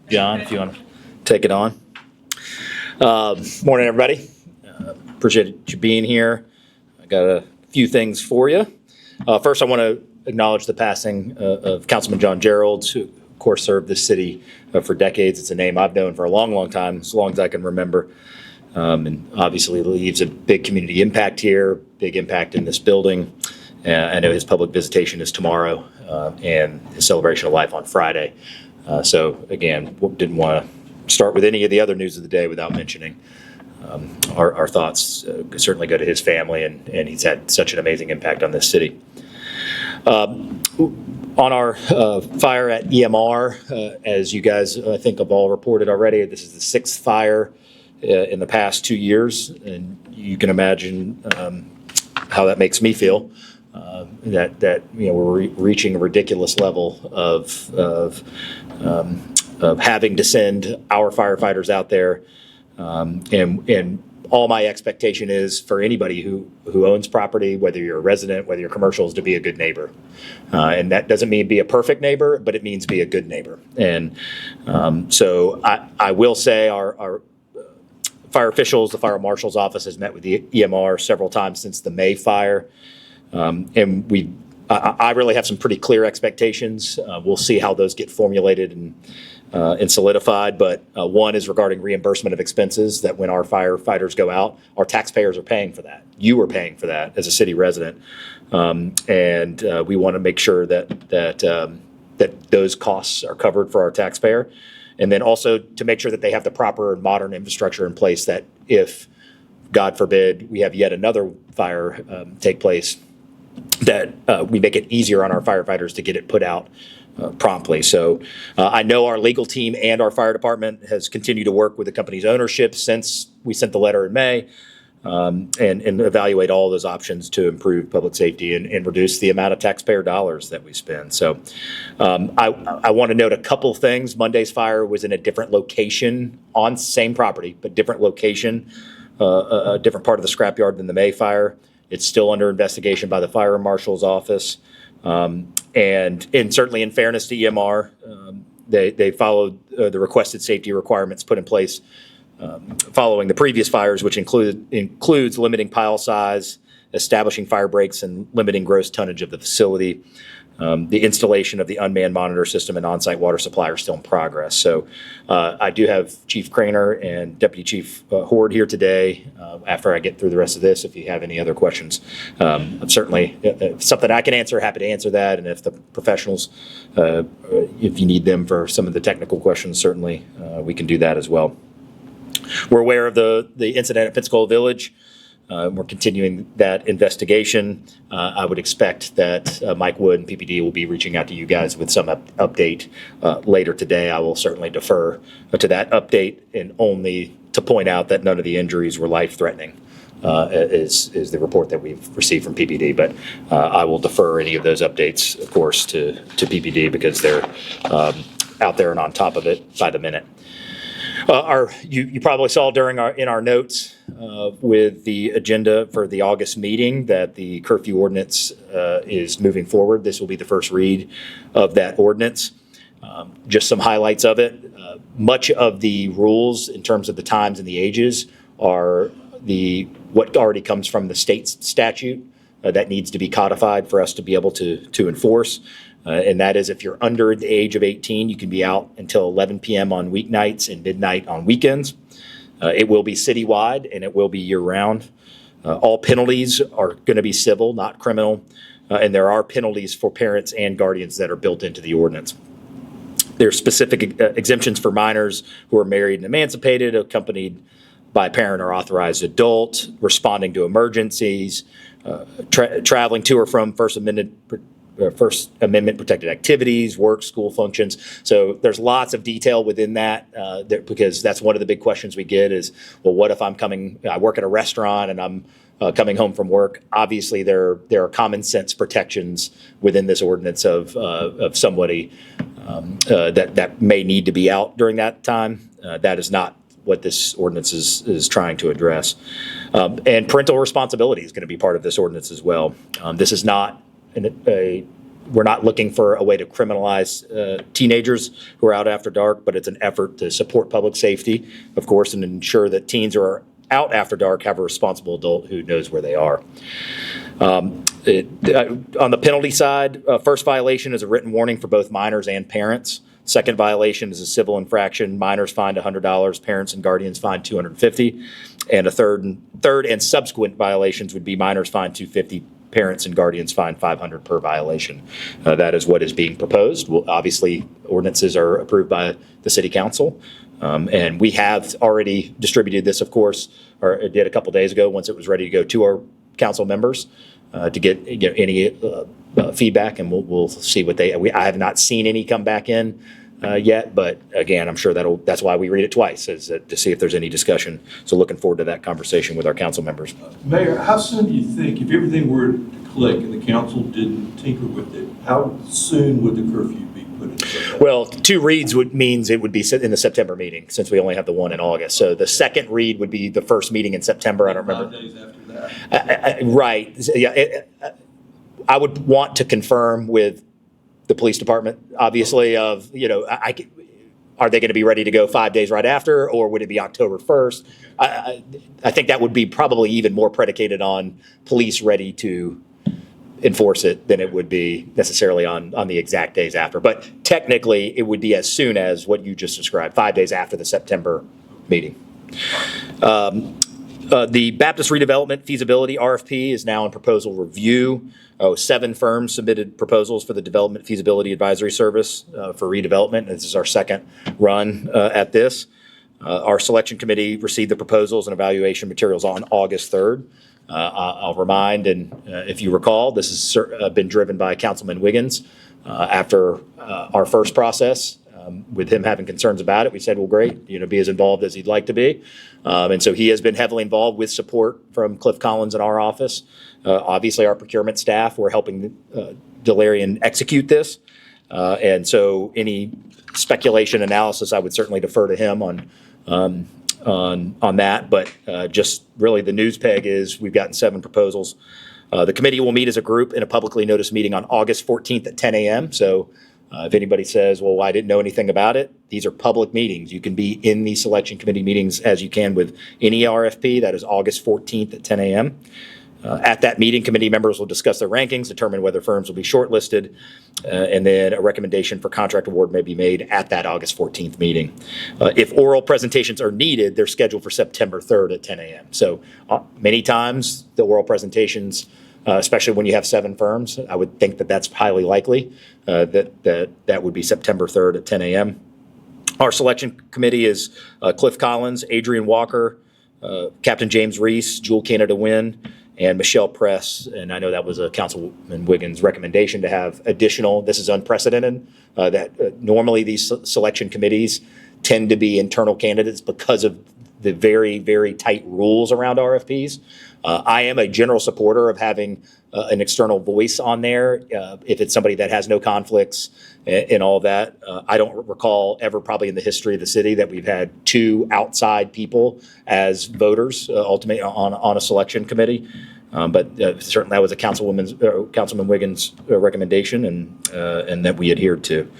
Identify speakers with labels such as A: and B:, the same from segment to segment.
A: John, if you want to take it on. Morning, everybody. Appreciate you being here. I got a few things for you. First, I want to acknowledge the passing of Councilman John Jerralds, who, of course, served this city for decades. It's a name I've known for a long, long time, as long as I can remember. And obviously leaves a big community impact here, big impact in this building. I know his public visitation is tomorrow and his celebration of life on Friday. So again, didn't want to start with any of the other news of the day without mentioning our thoughts certainly go to his family, and he's had such an amazing impact on this city. On our fire at EMR, as you guys I think have all reported already, this is the sixth fire in the past 2 years, and you can imagine how that makes me feel. That we're reaching a ridiculous level of having to send our firefighters out there, and all my expectation is for anybody who owns property, whether you're a resident, whether you're commercial, is to be a good neighbor, and that doesn't mean be a perfect neighbor, but it means be a good neighbor. And so I will say our fire officials, the fire marshal's office has met with the EMR several times since the May fire. And I really have some pretty clear expectations. We'll see how those get formulated and solidified. But one is regarding reimbursement of expenses, that when our firefighters go out, our taxpayers are paying for that. You are paying for that as a city resident. And we want to make sure that those costs are covered for our taxpayer. And then also to make sure that they have the proper modern infrastructure in place, that if, God forbid, we have yet another fire take place, that we make it easier on our firefighters to get it put out promptly. So I know our legal team and our fire department has continued to work with the company's ownership since we sent the letter in May, and evaluate all those options to improve public safety and reduce the amount of taxpayer dollars that we spend. So I want to note a couple things. Monday's fire was in a different location on same property, but different location, a different part of the scrapyard than the May fire. It's still under investigation by the fire marshal's office. And certainly in fairness to EMR, they followed the requested safety requirements put in place following the previous fires, which includes limiting pile size, establishing fire breaks, and limiting gross tonnage of the facility. The installation of the unmanned monitor system and on-site water supply are still in progress. So I do have Chief Craner and Deputy Chief Horde here today. After I get through the rest of this, if you have any other questions, I'm certainly, if something I can answer, happy to answer that. And if the professionals, if you need them for some of the technical questions, certainly we can do that as well. We're aware of the incident at Pensacola Village. We're continuing that investigation. I would expect that Mike Wood and PPD will be reaching out to you guys with some update later today. I will certainly defer to that update, and only to point out that none of the injuries were life-threatening, is the report that we've received from PPD. But I will defer any of those updates, of course, to PPD, because they're out there and on top of it by the minute. You probably saw in our notes with the agenda for the August meeting that the Curfew Ordinance is moving forward. This will be the first read of that ordinance. Just some highlights of it. Much of the rules in terms of the times and the ages are what already comes from the state statute that needs to be codified for us to be able to enforce. And that is, if you're under the age of 18, you can be out until 11 p.m. on weeknights and midnight on weekends. It will be citywide, and it will be year-round. All penalties are going to be civil, not criminal, and there are penalties for parents and guardians that are built into the ordinance. There's specific exemptions for minors who are married and emancipated, accompanied by a parent or authorized adult, responding to emergencies, traveling to or from First Amendment protected activities, work, school functions. So there's lots of detail within that, because that's one of the big questions we get is, well, what if I work at a restaurant and I'm coming home from work? Obviously, there are common sense protections within this ordinance of somebody that may need to be out during that time. That is not what this ordinance is trying to address. And parental responsibility is going to be part of this ordinance as well. This is not a we're not looking for a way to criminalize teenagers who are out after dark, but it's an effort to support public safety, of course, and ensure that teens who are out after dark have a responsible adult who knows where they are. On the penalty side, first violation is a written warning for both minors and parents. Second violation is a civil infraction. Minors fined $100, parents and guardians fined $250. And a third and subsequent violations would be minors fined $250, parents and guardians fined $500 per violation. That is what is being proposed. Well, obviously, ordinances are approved by the City Council. And we have already distributed this, of course, or it did a couple days ago once it was ready to go to our council members to get any feedback, and we'll see what I have not seen any come back in yet, but again, I'm sure that's why we read it twice, is to see if there's any discussion. So looking forward to that conversation with our council members.
B: Mayor, how soon do you think, if everything were to click and the council didn't tinker with it, how soon would the curfew be put in place?
A: Well, 2 reads means it would be in the September meeting, since we only have the one in August. So the second read would be the first meeting in September. I don't remember.
B: 5 days after that.
A: Right. Yeah. I would want to confirm with the police department, obviously, of, are they going to be ready to go 5 days right after, or would it be October 1st? I think that would be probably even more predicated on police ready to enforce it than it would be necessarily on the exact days after. But technically, it would be as soon as what you just described, 5 days after the September meeting. The Baptist Redevelopment Feasibility RFP is now in proposal review. 7 firms submitted proposals for the Development Feasibility Advisory Service for redevelopment. This is our second run at this. Our selection committee received the proposals and evaluation materials on August 3rd. I'll remind, and if you recall, this has been driven by Councilman Wiggins. After our first process, with him having concerns about it, we said, well, great, be as involved as he'd like to be. And so he has been heavily involved with support from Cliff Collins in our office. Obviously, our procurement staff were helping Delarian execute this. And so any speculation analysis, I would certainly defer to him on that. But just really the news peg is we've gotten 7 proposals. The committee will meet as a group in a publicly noticed meeting on August 14th at 10 a.m. So if anybody says, well, I didn't know anything about it, these are public meetings. You can be in the selection committee meetings as you can with any RFP. That is August 14th at 10 a.m. At that meeting, committee members will discuss their rankings, determine whether firms will be shortlisted, and then a recommendation for contract award may be made at that August 14th meeting. If oral presentations are needed, they're scheduled for September 3rd at 10 a.m. So many times the oral presentations, especially when you have 7 firms, I would think that that's highly likely that would be September 3rd at 10 a.m. Our selection committee is Cliff Collins, Adrian Walker, Captain James Reese, Jewel Canada Wynn, and Michelle Press. And I know that was a Councilman Wiggins' recommendation to have additional. This is unprecedented. Normally these selection committees tend to be internal candidates because of the very, very tight rules around RFPs. I am a general supporter of having an external voice on there if it's somebody that has no conflicts and all that. I don't recall ever probably in the history of the city that we've had 2 outside people as voters ultimately on a selection committee. But certainly that was a Councilman Wiggins' recommendation and that we adhered to.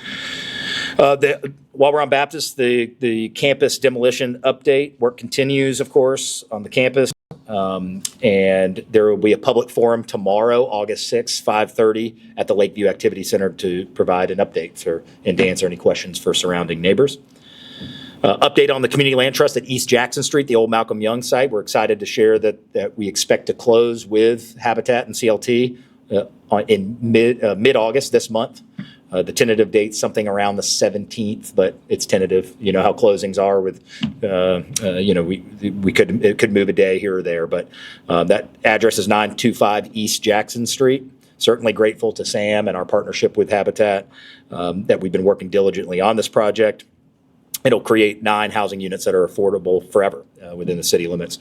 A: While we're on Baptist, the campus demolition update work continues, of course, on the campus. And there will be a public forum tomorrow, August 6th, 5:30 at the Lakeview Activity Center to provide an update and to answer any questions for surrounding neighbors. Update on the Community Land Trust at East Jackson Street, the old Malcolm Young site. We're excited to share that we expect to close with Habitat and CLT in mid-August this month. The tentative date's something around the 17th, but it's tentative. You know how closings are with, it could move a day here or there, but that address is 925 East Jackson Street. Certainly grateful to Sam and our partnership with Habitat that we've been working diligently on this project. It'll create 9 housing units that are affordable forever within the city limits.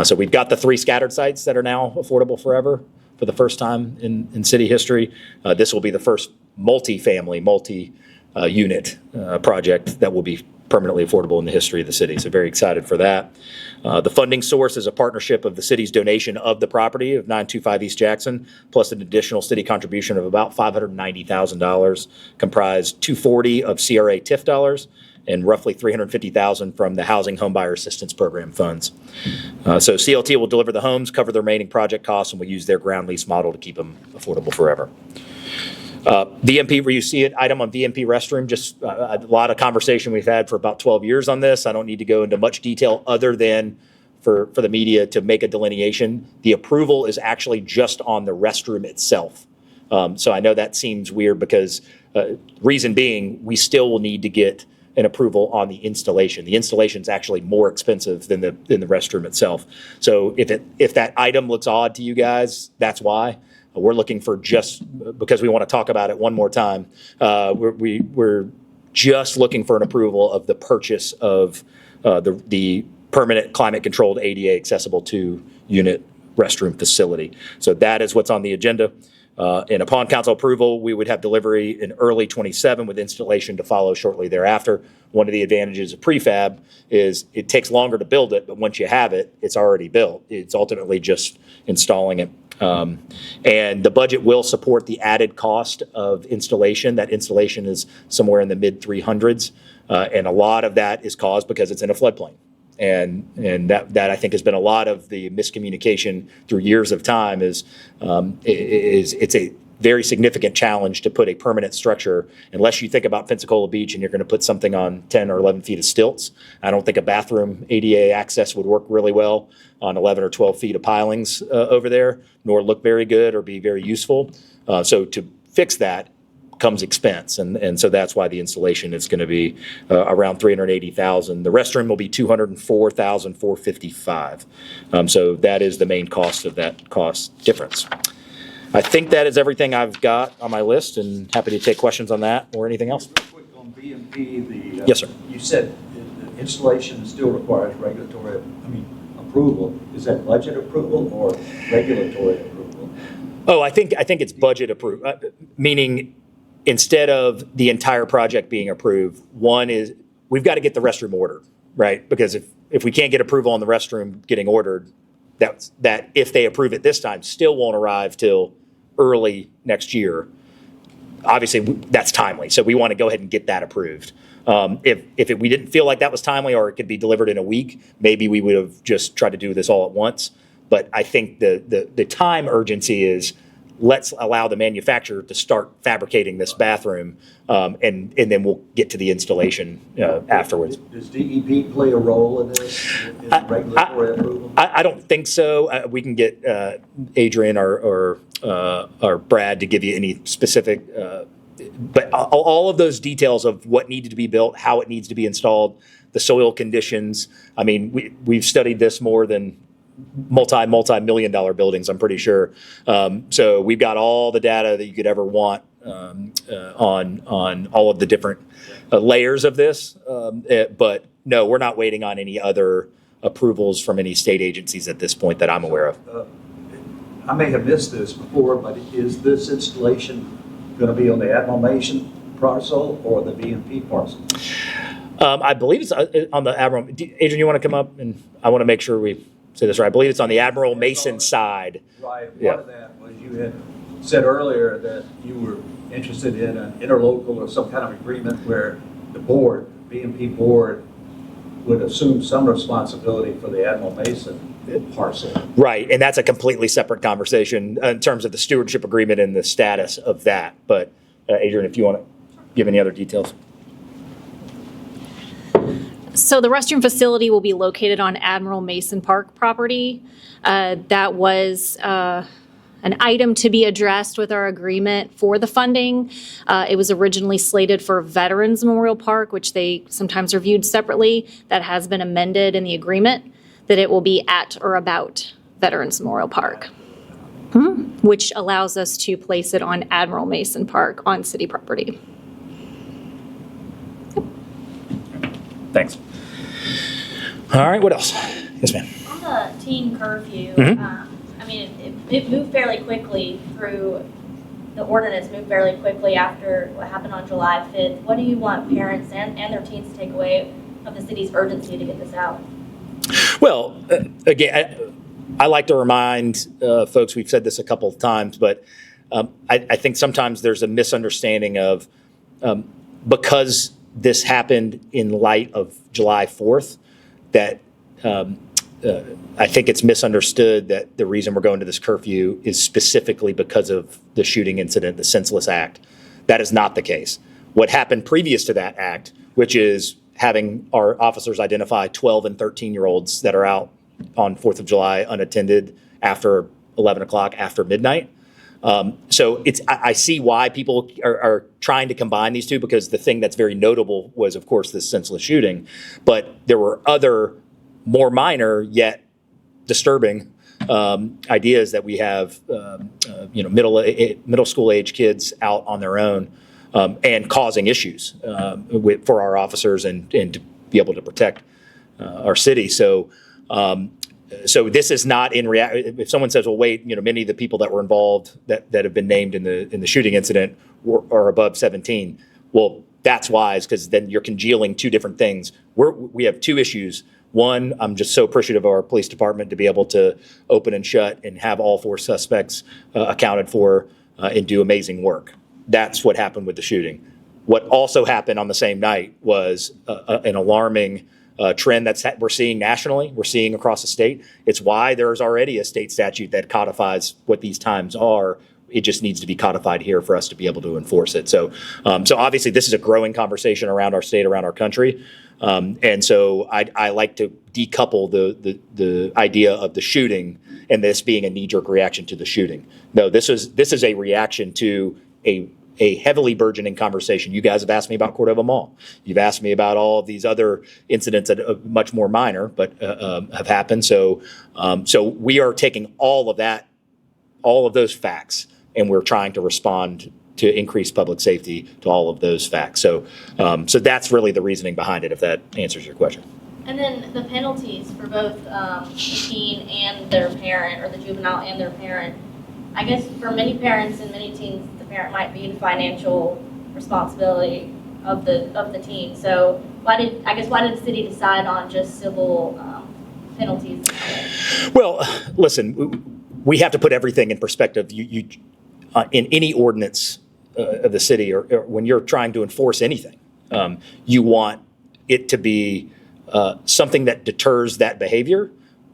A: So we've got the 3 scattered sites that are now affordable forever for the first time in city history. This will be the first multi-family, multi-unit project that will be permanently affordable in the history of the city. So very excited for that. The funding source is a partnership of the city's donation of the property of 925 East Jackson, plus an additional city contribution of about $590,000, comprised $240 of CRA TIF dollars and roughly $350,000 from the Housing Homebuyer Assistance Program funds. So CLT will deliver the homes, cover the remaining project costs, and will use their ground lease model to keep them affordable forever. VMP, where you see an item on VMP restroom, just a lot of conversation we've had for about 12 years on this. I don't need to go into much detail other than for the media to make a delineation. The approval is actually just on the restroom itself. So I know that seems weird because reason being, we still will need to get an approval on the installation. The installation is actually more expensive than the restroom itself. So if that item looks odd to you guys, that's why. We're looking for, just because we want to talk about it one more time, we're just looking for an approval of the purchase of the permanent climate-controlled ADA accessible 2-unit restroom facility. So that is what's on the agenda. And upon council approval, we would have delivery in early 27 with installation to follow shortly thereafter. One of the advantages of prefab is it takes longer to build it, but once you have it, it's already built. It's ultimately just installing it. And the budget will support the added cost of installation. That installation is somewhere in the mid 300s. And a lot of that is caused because it's in a floodplain. And that I think has been a lot of the miscommunication through years of time is it's a very significant challenge to put a permanent structure, unless you think about Pensacola Beach and you're going to put something on 10 or 11 feet of stilts. I don't think a bathroom ADA access would work really well on 11 or 12 feet of pilings over there, nor look very good or be very useful. So to fix that comes expense, and so that's why the installation is going to be around $380,000. The restroom will be $204,455. So that is the main cost of that cost difference. I think that is everything I've got on my list, and happy to take questions on that or anything else.
C: Real quick on BMP,
A: Yes, sir.
C: You said the installation still requires approval. Is that budget approval or regulatory approval?
A: Oh, I think it's budget approved, meaning instead of the entire project being approved, one is we've got to get the restroom ordered, right? Because if we can't get approval on the restroom getting ordered, that if they approve it this time, still won't arrive till early next year. Obviously, that's timely, so we want to go ahead and get that approved. If we didn't feel like that was timely, or it could be delivered in a week, maybe we would have just tried to do this all at once. But I think the time urgency is, let's allow the manufacturer to start fabricating this bathroom, and then we'll get to the installation afterwards.
C: Does DEP play a role in this, in regulatory approval?
A: I don't think so. We can get Adrian or Brad to give you any specific, but all of those details of what needed to be built, how it needs to be installed, the soil conditions. I mean, we've studied this more than multi-million-dollar buildings, I'm pretty sure. So we've got all the data that you could ever want on all of the different layers of this. But no, we're not waiting on any other approvals from any state agencies at this point that I'm aware of.
C: I may have missed this before, but is this installation going to be on the Admiral Mason parcel or the BMP parcel?
A: I believe it's on the Admiral. Adrian, you want to come up? And I want to make sure we say this right. I believe it's on the Admiral Mason side.
C: Right.
A: Yeah.
C: Part of that was you had said earlier that you were interested in an interlocal or some kind of agreement where the board, BMP board, would assume some responsibility for the Admiral Mason parcel.
A: Right, and that's a completely separate conversation in terms of the stewardship agreement and the status of that. But Adrian, if you want to give any other details.
D: So the restroom facility will be located on Admiral Mason Park property. That was an item to be addressed with our agreement for the funding. It was originally slated for Veterans Memorial Park, which they sometimes are viewed separately. That has been amended in the agreement that it will be at or about Veterans Memorial Park, which allows us to place it on Admiral Mason Park on city property.
A: Thanks. All right, what else? Yes, ma'am.
E: On the teen curfew,
A: Mhm.
E: I mean, it moved fairly quickly through, the ordinance moved fairly quickly after what happened on July 5th. What do you want parents and their teens to take away of the city's urgency to get this out?
A: Well, again, I like to remind folks, we've said this a couple of times, but I think sometimes there's a misunderstanding of because this happened in light of July 4th, that I think it's misunderstood that the reason we're going to this curfew is specifically because of the shooting incident, the senseless act. That is not the case. What happened previous to that act, which is having our officers identify 12 and 13-year-olds that are out on 4th of July unattended after 11 o'clock, after midnight. So I see why people are trying to combine these two, because the thing that's very notable was, of course, this senseless shooting. But there were other more minor yet disturbing ideas that we have, middle school age kids out on their own and causing issues for our officers and to be able to protect our city. So this is not in reality. If someone says, "Well, wait, many of the people that were involved that have been named in the shooting incident are above 17," well, that's wise, because then you're congealing two different things. We have two issues. One, I'm just so appreciative of our police department to be able to open and shut and have all four suspects accounted for and do amazing work. That's what happened with the shooting. What also happened on the same night was an alarming trend we're seeing nationally, we're seeing across the state. It's why there's already a state statute that codifies what these times are. It just needs to be codified here for us to be able to enforce it. So obviously this is a growing conversation around our state, around our country. And so I like to decouple the idea of the shooting and this being a knee-jerk reaction to the shooting. No, this is a reaction to a heavily burgeoning conversation. You guys have asked me about Cordova Mall. You've asked me about all of these other incidents that are much more minor, but have happened. So we are taking all of those facts, and we're trying to respond to increase public safety to all of those facts. So that's really the reasoning behind it, if that answers your question.
E: And then the penalties for both the teen and their parent, or the juvenile and their parent. I guess for many parents and many teens, the parent might be the financial responsibility of the teen. So why did the city decide on just civil penalties?
A: Well, listen, we have to put everything in perspective. You in any ordinance of the city, or when you're trying to enforce anything, you want it to be something that deters that behavior,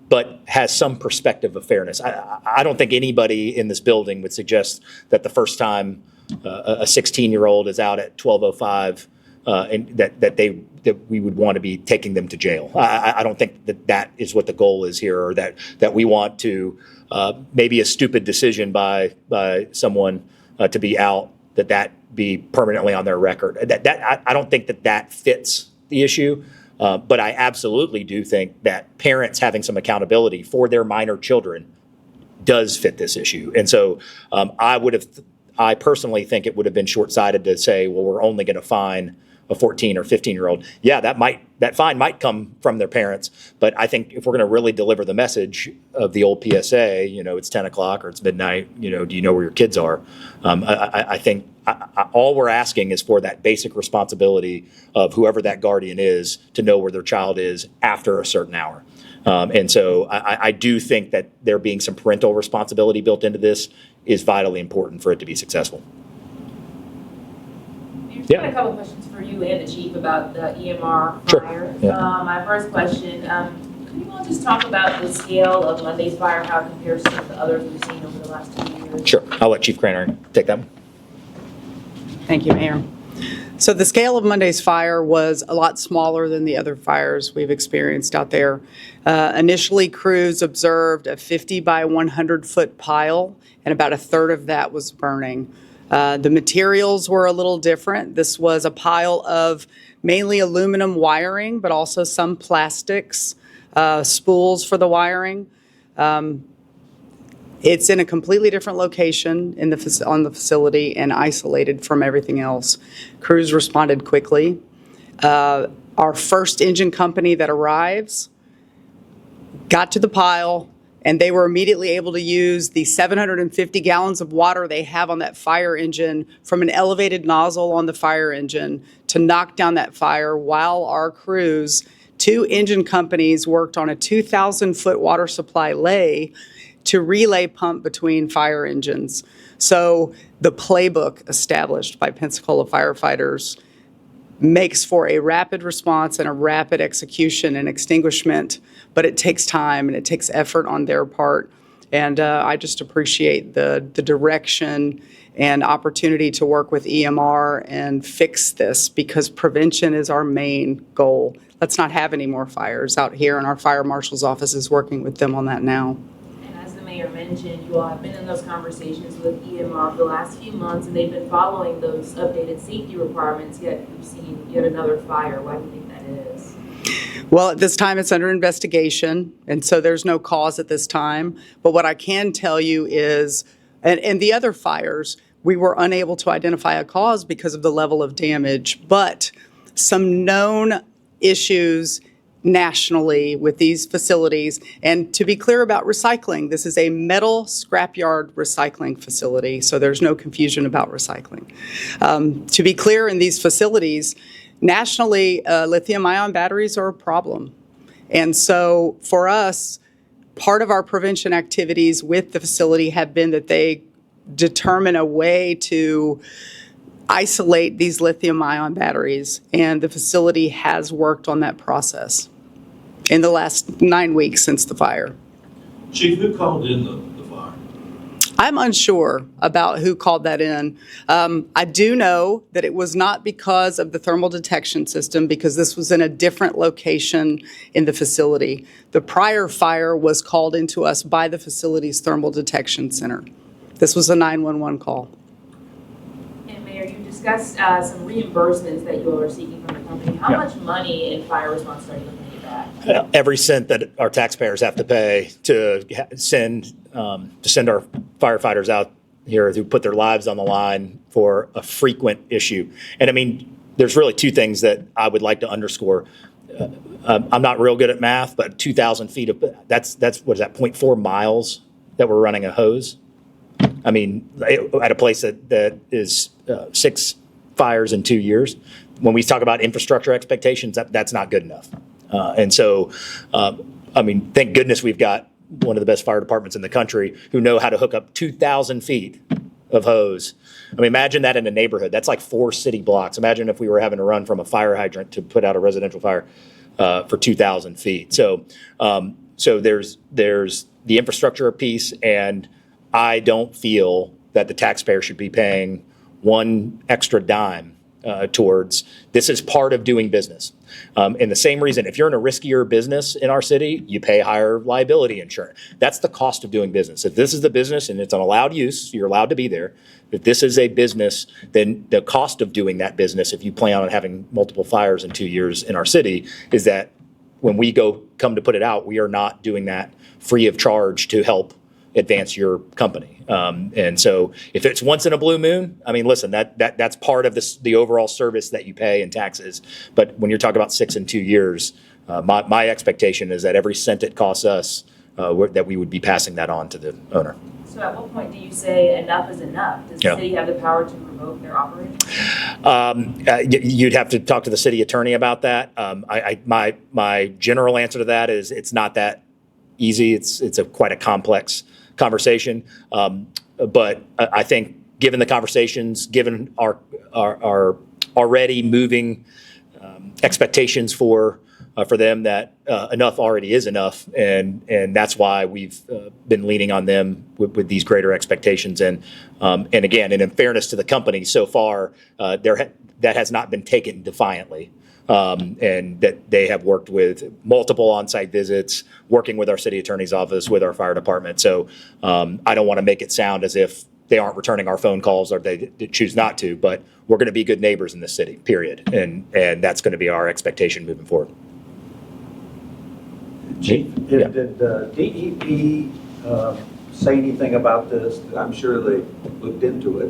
A: but has some perspective of fairness. I don't think anybody in this building would suggest that the first time a 16-year-old is out at 12:05 and that we would want to be taking them to jail. I don't think that is what the goal is here, or that we want to maybe a stupid decision by someone to be out, that be permanently on their record. I don't think that fits the issue. But I absolutely do think that parents having some accountability for their minor children does fit this issue. And so I personally think it would have been short-sighted to say, well, we're only going to fine a 14 or 15-year-old. Yeah, that fine might come from their parents, but I think if we're going to really deliver the message of the old PSA, it's 10 o'clock or it's midnight, do you know where your kids are? I think all we're asking is for that basic responsibility of whoever that guardian is to know where their child is after a certain hour. And so I do think that there being some parental responsibility built into this is vitally important for it to be successful.
F: I have a couple questions for you and the chief about the EMR
A: Sure.
F: fire.
A: Yeah.
F: My first question, could you all just talk about the scale of Monday's fire, how it compares to the others we've seen over the last 2 years?
A: Sure. I'll let Chief Craner take that one.
G: Thank you, Mayor. So the scale of Monday's fire was a lot smaller than the other fires we've experienced out there. Initially, crews observed a 50 by 100 foot pile, and about a third of that was burning. The materials were a little different. This was a pile of mainly aluminum wiring, but also some plastics, spools for the wiring. It's in a completely different location on the facility and isolated from everything else. Crews responded quickly. Our first engine company that arrives got to the pile, and they were immediately able to use the 750 gallons of water they have on that fire engine from an elevated nozzle on the fire engine to knock down that fire while our crews, 2 engine companies, worked on a 2,000-foot water supply lay to relay pump between fire engines. So the playbook established by Pensacola firefighters makes for a rapid response and a rapid execution and extinguishment, but it takes time and it takes effort on their part. And I just appreciate the direction and opportunity to work with EMR and fix this, because prevention is our main goal. Let's not have any more fires out here, and our fire marshal's office is working with them on that now.
F: And as the mayor mentioned, you all have been in those conversations with EMR for the last few months, and they've been following those updated safety requirements, yet we've seen yet another fire. Why do you think that is?
G: Well, at this time, it's under investigation, and so there's no cause at this time. But what I can tell you is, and the other fires, we were unable to identify a cause because of the level of damage, but some known issues nationally with these facilities. And to be clear about recycling, this is a metal scrapyard recycling facility, so there's no confusion about recycling. To be clear, in these facilities, nationally, lithium-ion batteries are a problem. And so for us, part of our prevention activities with the facility have been that they determine a way to isolate these lithium-ion batteries, and the facility has worked on that process in the last 9 weeks since the fire.
B: Chief, who called in the fire?
G: I'm unsure about who called that in. I do know that it was not because of the thermal detection system, because this was in a different location in the facility. The prior fire was called into us by the facility's thermal detection center. This was a 911 call.
F: And Mayor, you discussed some reimbursements that you all are seeking from the company. How much money in fire response are you looking to get back?
A: Every cent that our taxpayers have to pay to send our firefighters out here who put their lives on the line for a frequent issue. And I mean, there's really 2 things that I would like to underscore. I'm not real good at math, but 2,000 feet of, that's what is that, 0.4 miles that we're running a hose? I mean, at a place that is 6 fires in 2 years. When we talk about infrastructure expectations, that's not good enough. And so, I mean, thank goodness we've got one of the best fire departments in the country who know how to hook up 2,000 feet of hose. I mean, imagine that in a neighborhood. That's like 4 city blocks. Imagine if we were having to run from a fire hydrant to put out a residential fire for 2,000 feet. So, so there's the infrastructure piece, and I don't feel that the taxpayer should be paying 1 extra dime towards this. Is part of doing business. And the same reason, if you're in a riskier business in our city, you pay higher liability insurance. That's the cost of doing business. If this is the business and it's an allowed use, you're allowed to be there. If this is a business, then the cost of doing that business, if you plan on having multiple fires in 2 years in our city, is that when we come to put it out, we are not doing that free of charge to help advance your company. And so if it's once in a blue moon, I mean, listen, that's part of the overall service that you pay in taxes. But when you're talking about 6 and 2 years, my expectation is that every cent it costs us, that we would be passing that on to the owner.
F: So at what point do you say enough is enough? Does the city have the power to revoke their operation?
A: You'd have to talk to the city attorney about that. My general answer to that is it's not that easy. It's quite a complex conversation. But I think given the conversations, given our already moving expectations for them, that enough already is enough, and that's why we've been leaning on them with these greater expectations. And again, and in fairness to the company, so far that has not been taken defiantly. And that they have worked with multiple on-site visits, working with our city attorney's office, with our fire department. So I don't want to make it sound as if they aren't returning our phone calls or they choose not to, but we're going to be good neighbors in this city, period. And that's going to be our expectation moving forward.
C: Chief, did DEP say anything about this? I'm sure they looked into it.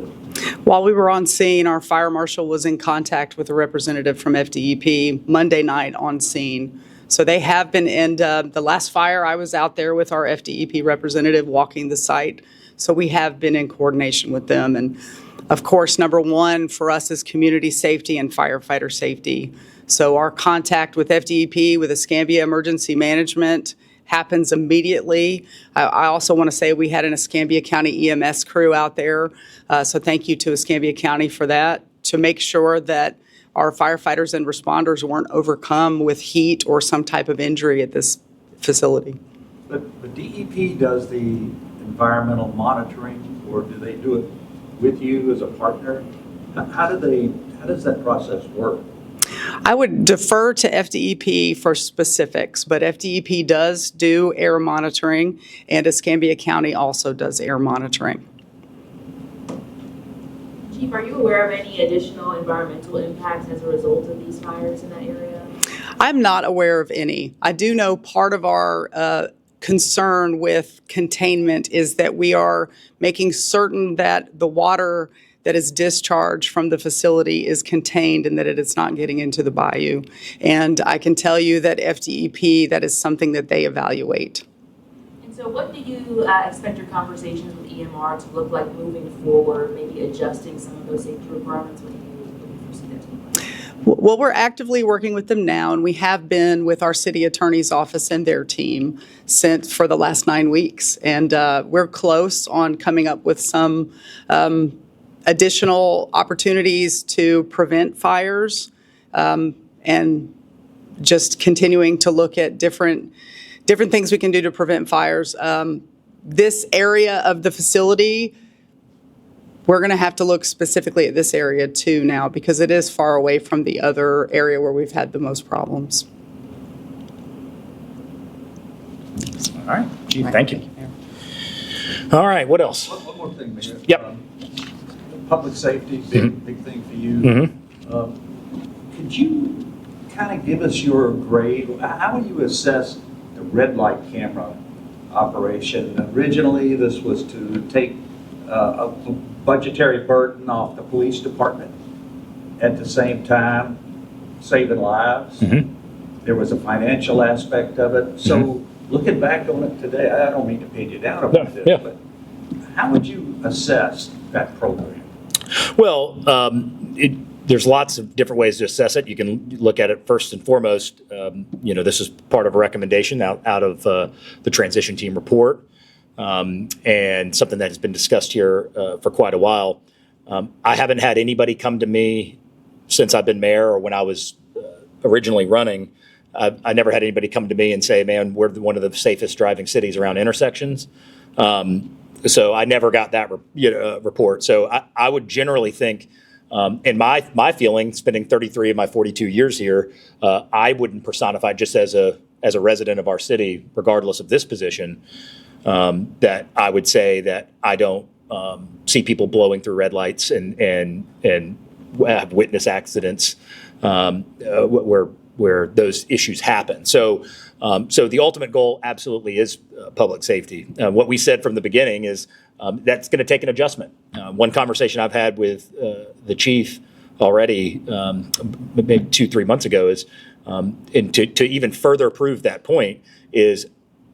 G: While we were on scene, our fire marshal was in contact with a representative from FDEP Monday night on scene. So they have been in the last fire. I was out there with our FDEP representative walking the site. So we have been in coordination with them. And of course, number one for us is community safety and firefighter safety. So our contact with FDEP, with Escambia Emergency Management, happens immediately. I also want to say we had an Escambia County EMS crew out there. So thank you to Escambia County for that, to make sure that our firefighters and responders weren't overcome with heat or some type of injury at this facility.
C: But DEP does the environmental monitoring, or do they do it with you as a partner? How does that process work?
G: I would defer to FDEP for specifics, but FDEP does do air monitoring, and Escambia County also does air monitoring.
F: Chief, are you aware of any additional environmental impacts as a result of these fires in that area?
G: I'm not aware of any. I do know part of our concern with containment is that we are making certain that the water that is discharged from the facility is contained and that it is not getting into the bayou. And I can tell you that FDEP, that is something that they evaluate.
F: And so what do you expect your conversations with EMR to look like moving forward, maybe adjusting some of those safety requirements? What do you foresee that to look like?
G: Well, we're actively working with them now, and we have been with our city attorney's office and their team for the last 9 weeks. And we're close on coming up with some additional opportunities to prevent fires, and just continuing to look at different things we can do to prevent fires. This area of the facility, we're going to have to look specifically at this area too now, because it is far away from the other area where we've had the most problems.
A: All right, Chief, thank you. All right, what else?
C: One more thing, Mayor.
A: Yep.
C: Public safety, big thing for you. Could you kind of give us your grade? How do you assess the red light camera operation? Originally, this was to take a budgetary burden off the police department, at the same time saving lives. There was a financial aspect of it. So looking back on it today, I don't mean to pin you down about this, but how would you assess that program?
A: Well, there's lots of different ways to assess it. You can look at it first and foremost. This is part of a recommendation out of the transition team report, and something that has been discussed here for quite a while. I haven't had anybody come to me since I've been mayor or when I was originally running. I never had anybody come to me and say, man, we're one of the safest driving cities around intersections. So I never got that report. So I would generally think, in my feeling, spending 33 of my 42 years here, I wouldn't personify just as a resident of our city, regardless of this position, that I would say that I don't see people blowing through red lights and have witnessed accidents where those issues happen. So the ultimate goal absolutely is public safety. What we said from the beginning is that's going to take an adjustment. One conversation I've had with the chief already, maybe 2-3 months ago, is and to even further prove that point is,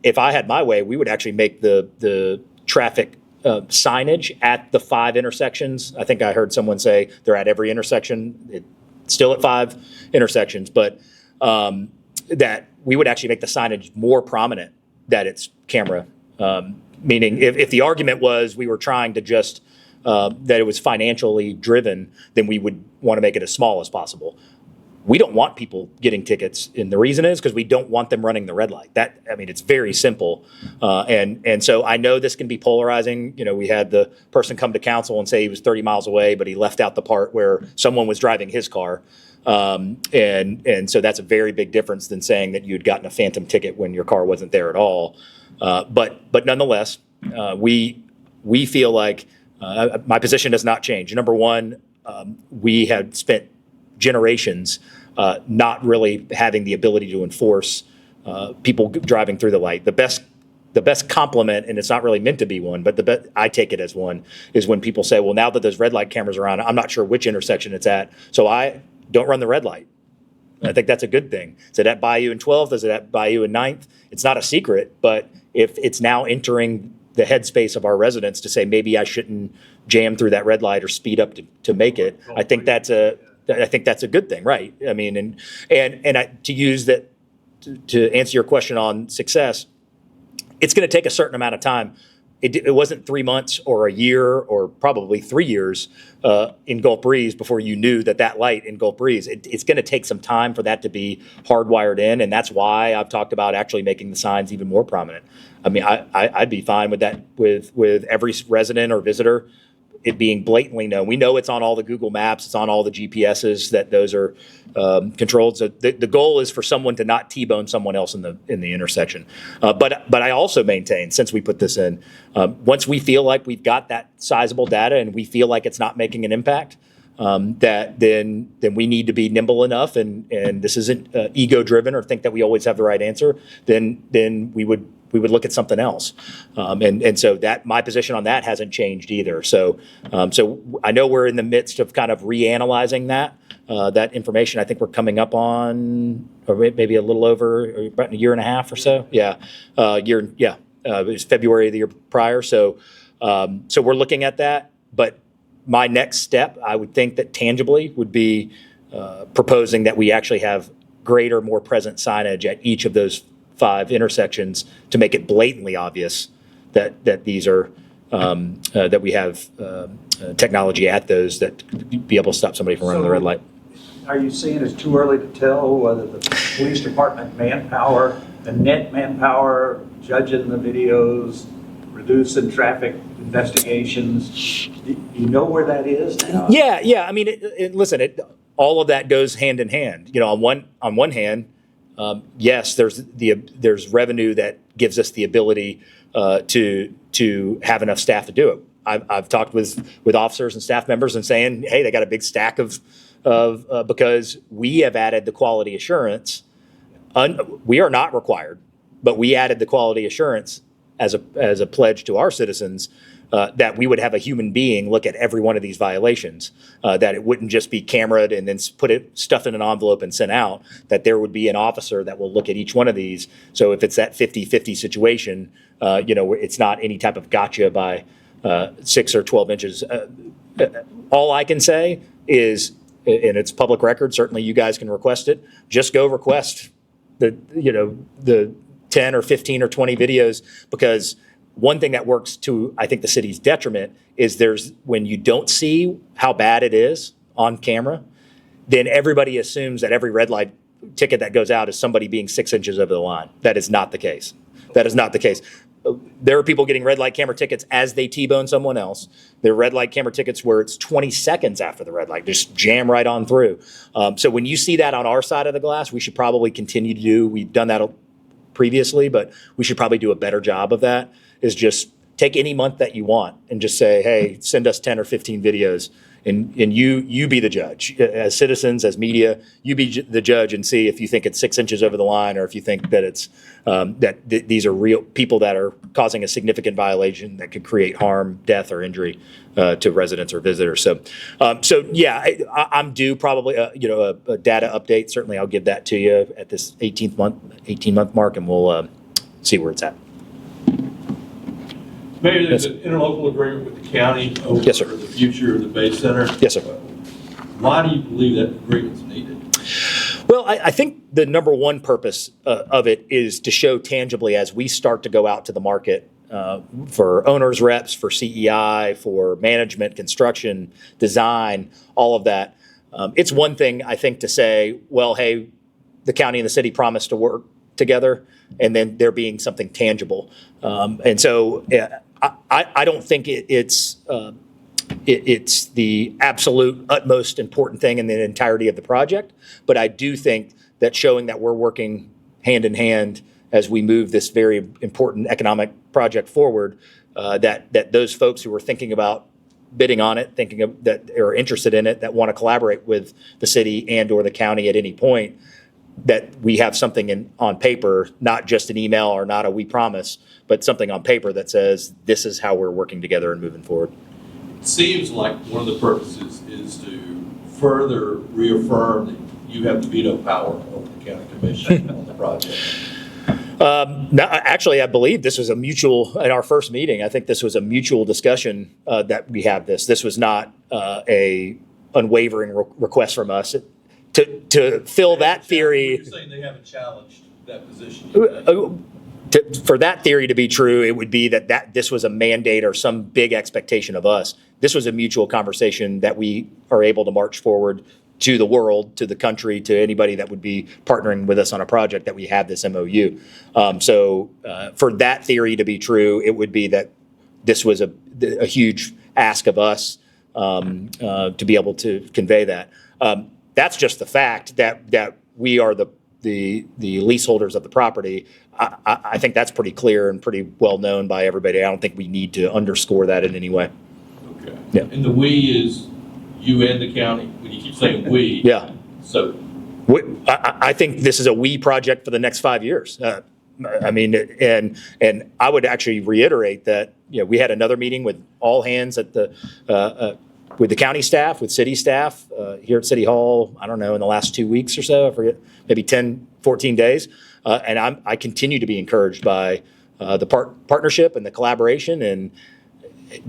A: if I had my way, we would actually make the traffic signage at the 5 intersections. I think I heard someone say they're at every intersection. It's still at 5 intersections, but that we would actually make the signage more prominent that it's camera. Meaning if the argument was we were trying to just, that it was financially driven, then we would want to make it as small as possible. We don't want people getting tickets, and the reason is because we don't want them running the red light. It's very simple. And so I know this can be polarizing. We had the person come to council and say he was 30 miles away, but he left out the part where someone was driving his car. And so that's a very big difference than saying that you'd gotten a phantom ticket when your car wasn't there at all. But nonetheless, we feel like my position has not changed. Number one, we had spent generations not really having the ability to enforce people driving through the light. The best compliment, and it's not really meant to be one, but I take it as one, is when people say, well, now that those red light cameras are on, I'm not sure which intersection it's at, so I don't run the red light. And I think that's a good thing. Is it at Bayou and 12th? Is it at Bayou and 9th? It's not a secret, but if it's now entering the headspace of our residents to say, maybe I shouldn't jam through that red light or speed up to make it. I think that's a good thing, right? I mean, to use that, to answer your question on success, it's going to take a certain amount of time. It wasn't 3 months or a year or probably 3 years in Gulf Breeze before you knew that light in Gulf Breeze. It's going to take some time for that to be hardwired in, and that's why I've talked about actually making the signs even more prominent. I mean, I'd be fine with that, with every resident or visitor it being blatantly known. We know it's on all the Google Maps, it's on all the GPSs, that those are controlled. So the goal is for someone to not T-bone someone else in the intersection. But I also maintain, since we put this in, once we feel like we've got that sizable data and we feel like it's not making an impact, that then we need to be nimble enough, and this isn't ego-driven or think that we always have the right answer. Then we would look at something else, and so that my position on that hasn't changed either. So I know we're in the midst of kind of reanalyzing that information. I think we're coming up on, or maybe a little over, about a year and a half or so. Yeah, it was February of the year prior. So we're looking at that, but my next step, I would think that tangibly would be proposing that we actually have greater, more present signage at each of those 5 intersections to make it blatantly obvious that these are that we have technology at those that be able to stop somebody from running the red light.
C: Are you seeing it's too early to tell whether the police department manpower, the net manpower, judging the videos, reducing traffic investigations, do you know where that is now?
A: Yeah. I mean, listen, all of that goes hand in hand. You know, on one hand, yes, there's revenue that gives us the ability to have enough staff to do it. I've talked with officers and staff members and saying, hey, they got a big stack of because we have added the quality assurance. We are not required, but we added the quality assurance as a pledge to our citizens that we would have a human being look at every one of these violations, that it wouldn't just be cameraed and then stuffed in an envelope and sent out, that there would be an officer that will look at each one of these. So if it's that 50-50 situation, it's not any type of gotcha by 6 or 12 inches. All I can say is, and it's public record, certainly you guys can request it, just go request the 10 or 15 or 20 videos, because one thing that works to, I think, the city's detriment is when you don't see how bad it is on camera, then everybody assumes that every red light ticket that goes out is somebody being 6 inches over the line. That is not the case. That is not the case. There are people getting red light camera tickets as they T-bone someone else. There are red light camera tickets where it's 20 seconds after the red light, just jam right on through. So when you see that on our side of the glass, we should probably continue to do, we've done that previously, but we should probably do a better job of that, is just take any month that you want and just say, hey, send us 10 or 15 videos, and you be the judge. As citizens, as media, you be the judge and see if you think it's 6 inches over the line, or if you think that it's these are real people that are causing a significant violation that could create harm, death, or injury to residents or visitors. So yeah, I'm due probably a data update. Certainly, I'll give that to you at this 18-month mark, and we'll see where it's at.
B: Maybe there's an interlocal agreement with the county over
A: Yes, sir.
B: the future of the Bay Center.
A: Yes, sir.
B: Why do you believe that agreement's needed?
A: Well, I think the number one purpose of it is to show tangibly, as we start to go out to the market for owners, reps, for CEI, for management, construction, design, all of that. It's one thing, I think, to say, well, hey, the county and the city promised to work together, and then there being something tangible. And so I don't think it's the absolute utmost important thing in the entirety of the project, but I do think that showing that we're working hand in hand as we move this very important economic project forward, that those folks who are thinking about bidding on it, that are interested in it, that want to collaborate with the city and or the county at any point, that we have something on paper, not just an email or not a we promise, but something on paper that says this is how we're working together and moving forward.
B: It seems like one of the purposes is to further reaffirm that you have the veto power over the county commission on the project.
A: No, actually, I believe this was a mutual, at our first meeting, I think this was a mutual discussion that we have this. This was not a unwavering request from us. To fill that theory.
B: You're saying they haven't challenged that position.
A: For that theory to be true, it would be that this was a mandate or some big expectation of us. This was a mutual conversation that we are able to march forward to the world, to the country, to anybody that would be partnering with us on a project that we have this MOU. So for that theory to be true, it would be that this was a huge ask of us to be able to convey that. That's just the fact that we are the leaseholders of the property. I think that's pretty clear and pretty well known by everybody. I don't think we need to underscore that in any way.
B: Okay.
A: Yeah.
B: And the "we" is you and the county. When you keep saying "we,"
A: Yeah.
B: So
A: I think this is a we project for the next 5 years. I mean, and I would actually reiterate that, we had another meeting with all hands at with the county staff, with city staff here at City Hall, I don't know, in the last 2 weeks or so, I forget, maybe 10, 14 days. And I continue to be encouraged by the partnership and the collaboration. And,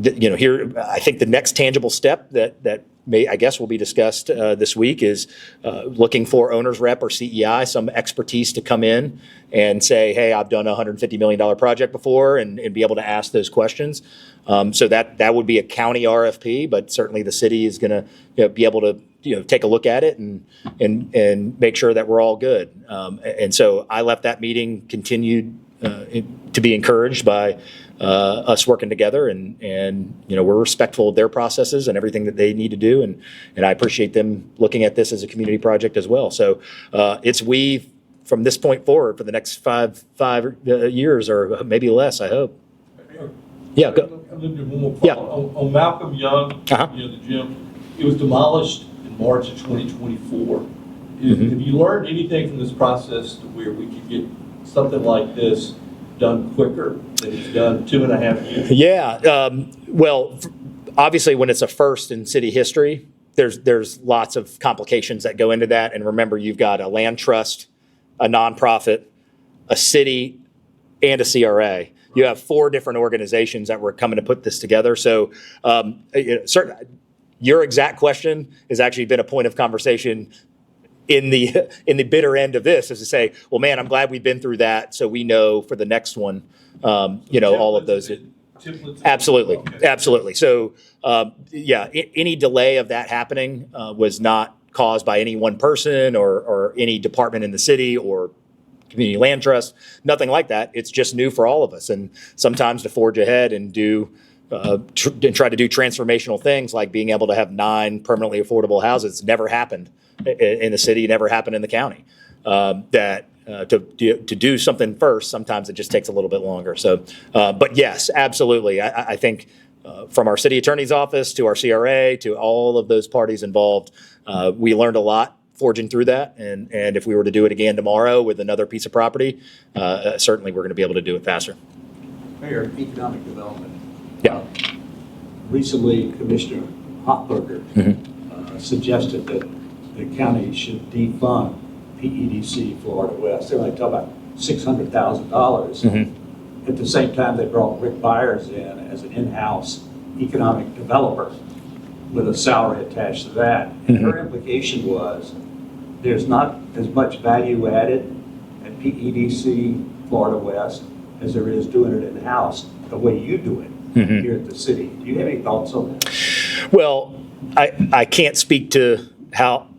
A: here, I think the next tangible step that I guess will be discussed this week is looking for owner's rep or CEI, some expertise to come in and say, hey, I've done a $150 million project before, and be able to ask those questions. So that would be a county RFP, but certainly the city is going to be able to take a look at it and make sure that we're all good. And so I left that meeting continued to be encouraged by us working together, and we're respectful of their processes and everything that they need to do, and I appreciate them looking at this as a community project as well. So it's we from this point forward for the next five years, or maybe less, I hope. Yeah, go.
B: I lived in one more
A: Yeah.
B: on Malcolm Young,
A: Uh-huh.
B: The gym. It was demolished in March of 2024. Have you learned anything from this process to where we could get something like this done quicker than it's done 2.5 years?
A: Yeah. Well, obviously, when it's a first in city history, there's lots of complications that go into that. And remember, you've got a land trust, a nonprofit, a city, and a CRA. You have 4 different organizations that were coming to put this together. So your exact question has actually been a point of conversation in the bitter end of this, is to say, well, man, I'm glad we've been through that, so we know for the next one, all of those.
B: Templates?
A: Absolutely,
B: Okay.
A: absolutely. So, any delay of that happening was not caused by any one person or any department in the city or community land trust, nothing like that. It's just new for all of us. And sometimes to forge ahead and try to do transformational things like being able to have 9 permanently affordable houses never happened in the city, never happened in the county. To do something first, sometimes it just takes a little bit longer. So, but yes, absolutely. I think from our city attorney's office to our CRA to all of those parties involved, we learned a lot forging through that. And if we were to do it again tomorrow with another piece of property, certainly we're going to be able to do it faster.
C: Mayor, economic development.
A: Yeah.
C: Recently, Commissioner Hochberger suggested that the county should defund PEDC FloridaWest. They're only talking about $600,000. At the same time, they brought Rick Byers in as an in-house economic developer with a salary attached to that. And her implication was there's not as much value added at PEDC FloridaWest as there is doing it in-house the way you do it here at the city. Do you have any thoughts on that?
A: Well, I can't speak to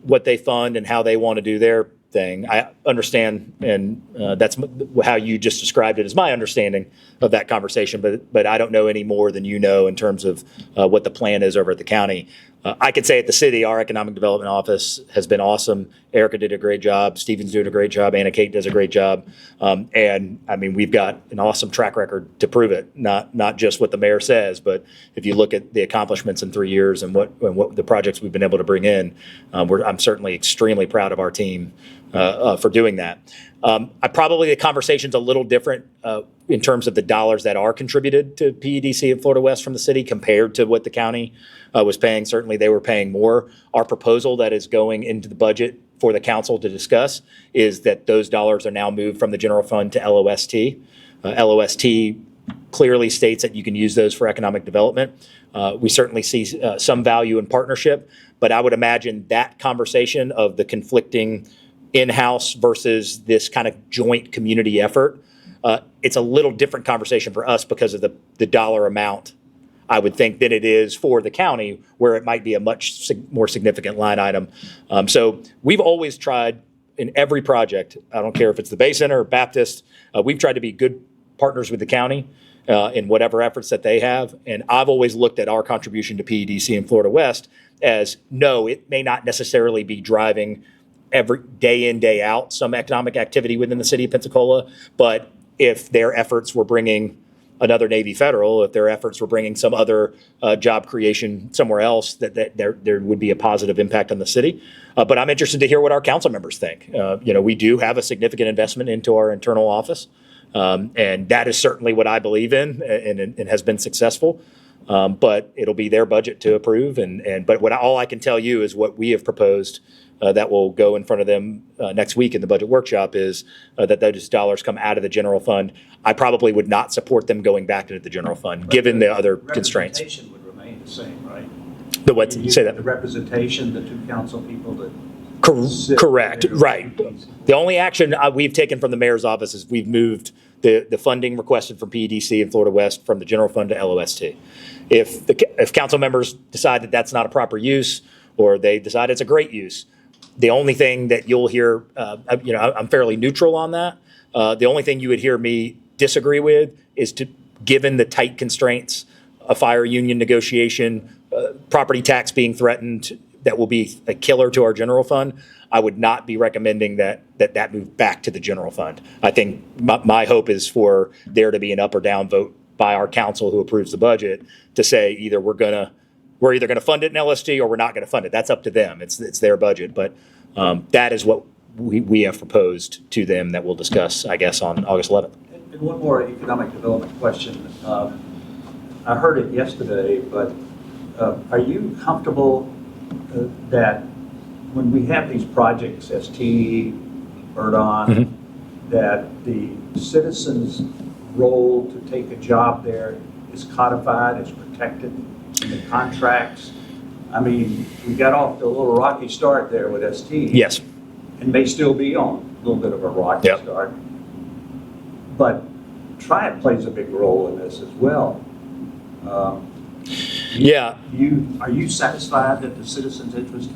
A: what they fund and how they want to do their thing. I understand, and that's how you just described it as my understanding of that conversation, but I don't know any more than you know in terms of what the plan is over at the county. I could say at the city, our economic development office has been awesome. Erica did a great job. Stephen's doing a great job. Anna Kate does a great job. And I mean, we've got an awesome track record to prove it, not just what the mayor says, but if you look at the accomplishments in 3 years and what the projects we've been able to bring in, I'm certainly extremely proud of our team for doing that. The conversation's a little different in terms of the dollars that are contributed to PEDC and FloridaWest from the city compared to what the county was paying. Certainly, they were paying more. Our proposal that is going into the budget for the council to discuss is that those dollars are now moved from the general fund to LOST. LOST clearly states that you can use those for economic development. We certainly see some value in partnership, but I would imagine that conversation of the conflicting in-house versus this kind of joint community effort, it's a little different conversation for us because of the dollar amount, I would think, than it is for the county, where it might be a much more significant line item. So we've always tried in every project, I don't care if it's the Bay Center or Baptist, we've tried to be good partners with the county in whatever efforts that they have. And I've always looked at our contribution to PEDC and FloridaWest as, no, it may not necessarily be driving every day in, day out some economic activity within the city of Pensacola, but if their efforts were bringing another Navy Federal, if their efforts were bringing some other job creation somewhere else, that there would be a positive impact on the city. But I'm interested to hear what our council members think. We do have a significant investment into our internal office, and that is certainly what I believe in, and has been successful. But it'll be their budget to approve, but all I can tell you is what we have proposed that will go in front of them next week in the budget workshop is that those dollars come out of the general fund. I probably would not support them going back into the general fund, given the other constraints.
C: Representation would remain the same, right?
A: The what? Say that.
C: The representation, the two council people that.
A: Correct, right. The only action we've taken from the mayor's office is we've moved the funding requested from PEDC and FloridaWest from the general fund to LOST. If council members decide that that's not a proper use, or they decide it's a great use, the only thing that you'll hear, I'm fairly neutral on that. The only thing you would hear me disagree with is given the tight constraints, a fire union negotiation, property tax being threatened, that will be a killer to our general fund. I would not be recommending that move back to the general fund. I think my hope is for there to be an up or down vote by our council who approves the budget to say either we're either going to fund it in LST or we're not going to fund it. That's up to them. It's their budget. But that is what we have proposed to them that we'll discuss, I guess, on August 11th.
C: And one more economic development question. I heard it yesterday, but are you comfortable that when we have these projects, ST, Birdon, that the citizens' role to take a job there is codified, is protected in the contracts? I mean, we got off to a little rocky start there with ST.
A: Yes.
C: And may still be on a little bit of a rocky start. But Triad plays a big role in this as well. Are you satisfied that the citizens' interest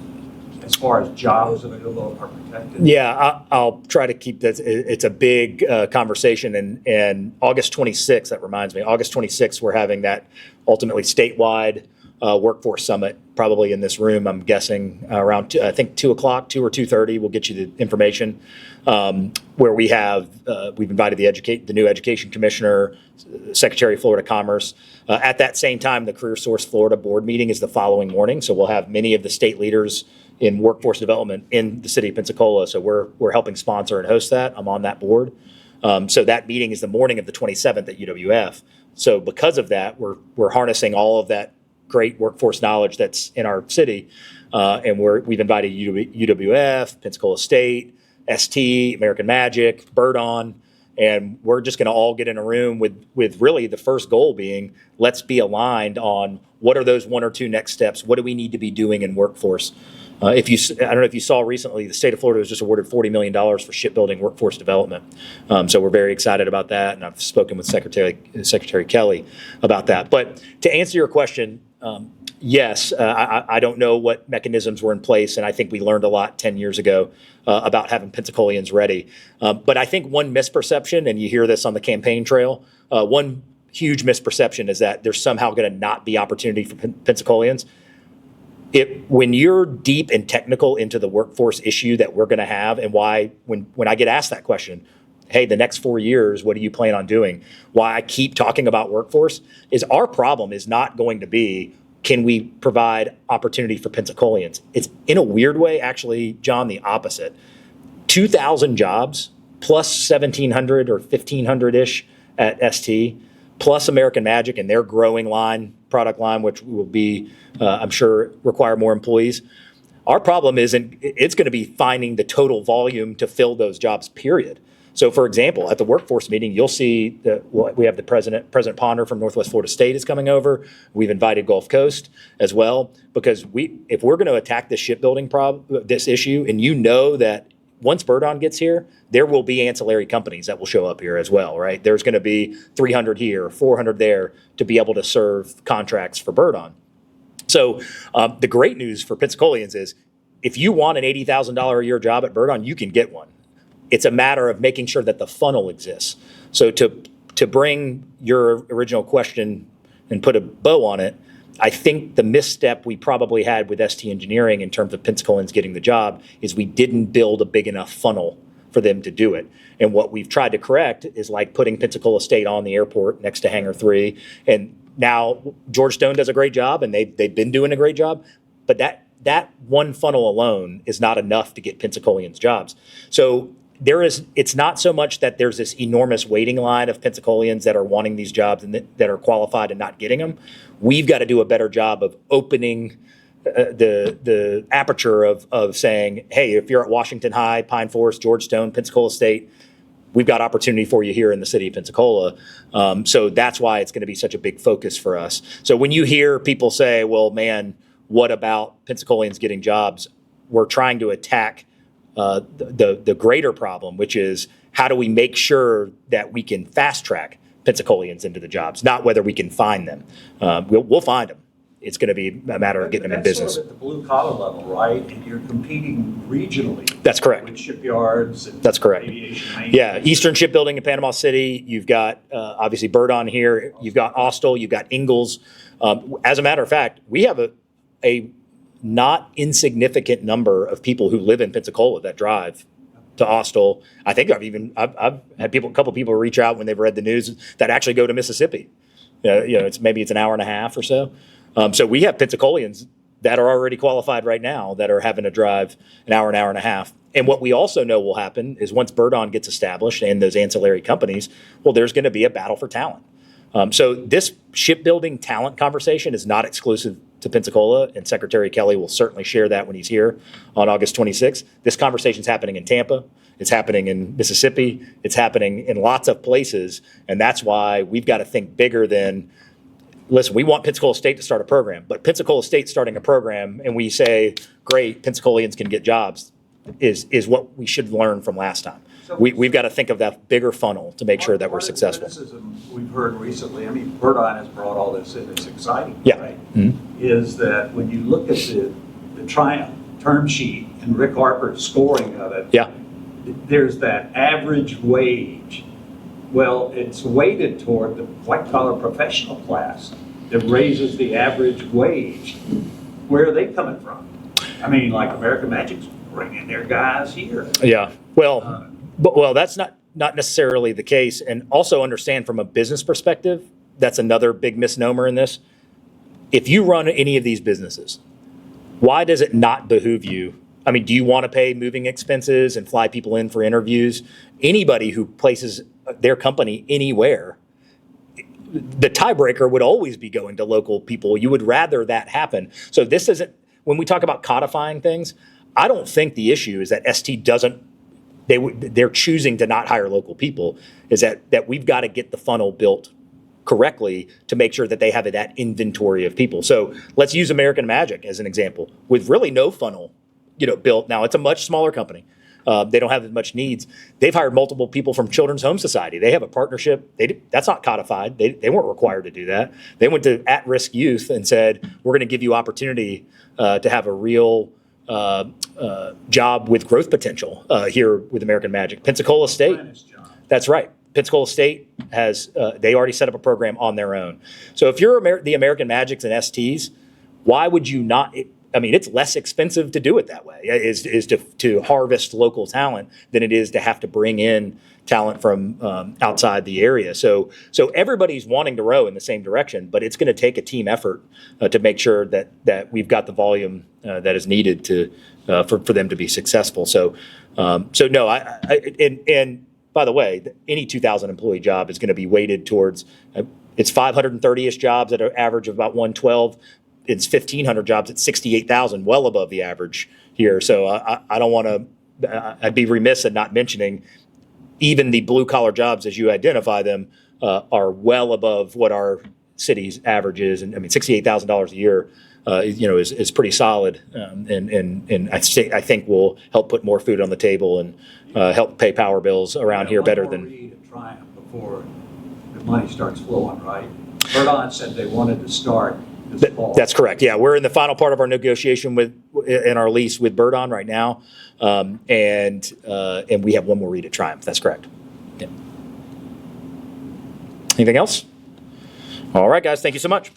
C: as far as jobs available are protected?
A: Yeah, I'll try to keep that. It's a big conversation, and August 26th, that reminds me, August 26th, we're having that ultimately statewide workforce summit, probably in this room, I'm guessing, around, I think 2 o'clock, 2 or 2:30, we'll get you the information, where we've invited the new education commissioner, Secretary of Florida Commerce. At that same time, the Career Source Florida board meeting is the following morning, so we'll have many of the state leaders in workforce development in the city of Pensacola. So we're helping sponsor and host that. I'm on that board. So that meeting is the morning of the 27th at UWF. So because of that, we're harnessing all of that great workforce knowledge that's in our city. And we've invited UWF, Pensacola State, ST, American Magic, Birdon, and we're just going to all get in a room with really the first goal being, let's be aligned on what are those one or two next steps? What do we need to be doing in workforce? I don't know if you saw recently, the state of Florida was just awarded $40 million for shipbuilding workforce development. So we're very excited about that, and I've spoken with Secretary Kelly about that. But to answer your question, yes, I don't know what mechanisms were in place, and I think we learned a lot 10 years ago about having Pensacolians ready. But I think one misperception, and you hear this on the campaign trail, one huge misperception is that there's somehow going to not be opportunity for Pensacolians. When you're deep and technical into the workforce issue that we're going to have, and why, when I get asked that question, hey, the next 4 years, what do you plan on doing? Why I keep talking about workforce is our problem is not going to be, can we provide opportunity for Pensacolians? It's in a weird way, actually, John, the opposite. 2,000 jobs plus 1,700 or 1,500-ish at ST, plus American Magic and their growing product line, which will be, I'm sure, require more employees. Our problem isn't, it's going to be finding the total volume to fill those jobs, period. So for example, at the workforce meeting, you'll see that we have President Ponder from Northwest Florida State is coming over. We've invited Gulf Coast as well, because if we're going to attack this shipbuilding this issue, and you know that once Birdon gets here, there will be ancillary companies that will show up here as well, right? There's going to be 300 here, 400 there to be able to serve contracts for Birdon. So the great news for Pensacolians is if you want an $80,000 a year job at Birdon, you can get one. It's a matter of making sure that the funnel exists. So to bring your original question and put a bow on it, I think the misstep we probably had with ST Engineering in terms of Pensacolians getting the job is we didn't build a big enough funnel for them to do it. And what we've tried to correct is like putting Pensacola State on the airport next to Hangar 3. And now Georgetown does a great job, and they've been doing a great job. But that one funnel alone is not enough to get Pensacolians jobs. So it's not so much that there's this enormous waiting line of Pensacolians that are wanting these jobs and that are qualified and not getting them. We've got to do a better job of opening the aperture of saying, hey, if you're at Washington High, Pine Forest, Georgetown, Pensacola State, we've got opportunity for you here in the city of Pensacola. So that's why it's going to be such a big focus for us. So when you hear people say, well, man, what about Pensacolians getting jobs? We're trying to attack the greater problem, which is how do we make sure that we can fast track Pensacolians into the jobs, not whether we can find them. We'll find them. It's going to be a matter of getting them in business.
C: That's sort of at the blue collar level, right? And you're competing regionally.
A: That's correct.
C: With shipyards. And
A: that's correct.
C: Aviation maintenance.
A: Yeah, Eastern Shipbuilding in Panama City. You've got obviously Birdon here. You've got Austell. You've got Ingalls. As a matter of fact, we have a not insignificant number of people who live in Pensacola that drive to Austell. I think I've had a couple people reach out when they've read the news that actually go to Mississippi. It's an hour and a half or so. So we have Pensacolians that are already qualified right now that are having to drive an hour and a half. And what we also know will happen is once Birdon gets established and those ancillary companies, well, there's going to be a battle for talent. So this shipbuilding talent conversation is not exclusive to Pensacola, and Secretary Kelly will certainly share that when he's here on August 26th. This conversation is happening in Tampa. It's happening in Mississippi. It's happening in lots of places. And that's why we've got to think bigger than, listen, we want Pensacola State to start a program, but Pensacola State starting a program and we say, great, Pensacolians can get jobs is what we should learn from last time.
C: So
A: We've got to think of that bigger funnel to make sure that we're successful.
C: One of the criticism we've heard recently, I mean, Birdon has brought all this in, it's exciting,
A: Yeah.
C: right?
A: Mm-hmm.
C: Is that when you look at the term sheet and Rick Harper's scoring of it,
A: Yeah.
C: there's that average wage. Well, it's weighted toward the white-collar professional class that raises the average wage. Where are they coming from? I mean, like American Magic's bringing their guys here.
A: Yeah. Well, that's not necessarily the case. And also understand from a business perspective, that's another big misnomer in this. If you run any of these businesses, why does it not behoove you? I mean, do you want to pay moving expenses and fly people in for interviews? Anybody who places their company anywhere, the tiebreaker would always be going to local people. You would rather that happen. So this isn't, when we talk about codifying things, I don't think the issue is that ST doesn't, they're choosing to not hire local people, is that we've got to get the funnel built correctly to make sure that they have that inventory of people. So let's use American Magic as an example. With really no funnel, built. Now it's a much smaller company. They don't have as much needs. They've hired multiple people from Children's Home Society. They have a partnership. That's not codified. They weren't required to do that. They went to at-risk youth and said, we're going to give you opportunity to have a real job with growth potential here with American Magic. Pensacola State. That's right. Pensacola State has, they already set up a program on their own. So if you're the American Magics and STs, why would you not? I mean, it's less expensive to do it that way, is to harvest local talent than it is to have to bring in talent from outside the area. So everybody's wanting to row in the same direction, but it's going to take a team effort to make sure that we've got the volume that is needed for them to be successful. So no, and by the way, any 2,000 employee job is going to be weighted towards, it's 530-ish jobs at an average of about 112. it's 1,500 jobs at 68,000, well above the average here. So I don't want to, I'd be remiss in not mentioning even the blue collar jobs as you identify them are well above what our city's average is. And I mean, $68,000 a year, is pretty solid. And I think will help put more food on the table and help pay power bills around here better than.
C: One more read of Triumph before the money starts flowing, right? Birdon said they wanted to start this fall.
A: That's correct. Yeah, we're in the final part of our negotiation in our lease with Birdon right now, and we have one more read at Triumph. That's correct. Yeah. Anything else? All right, guys. Thank you so much.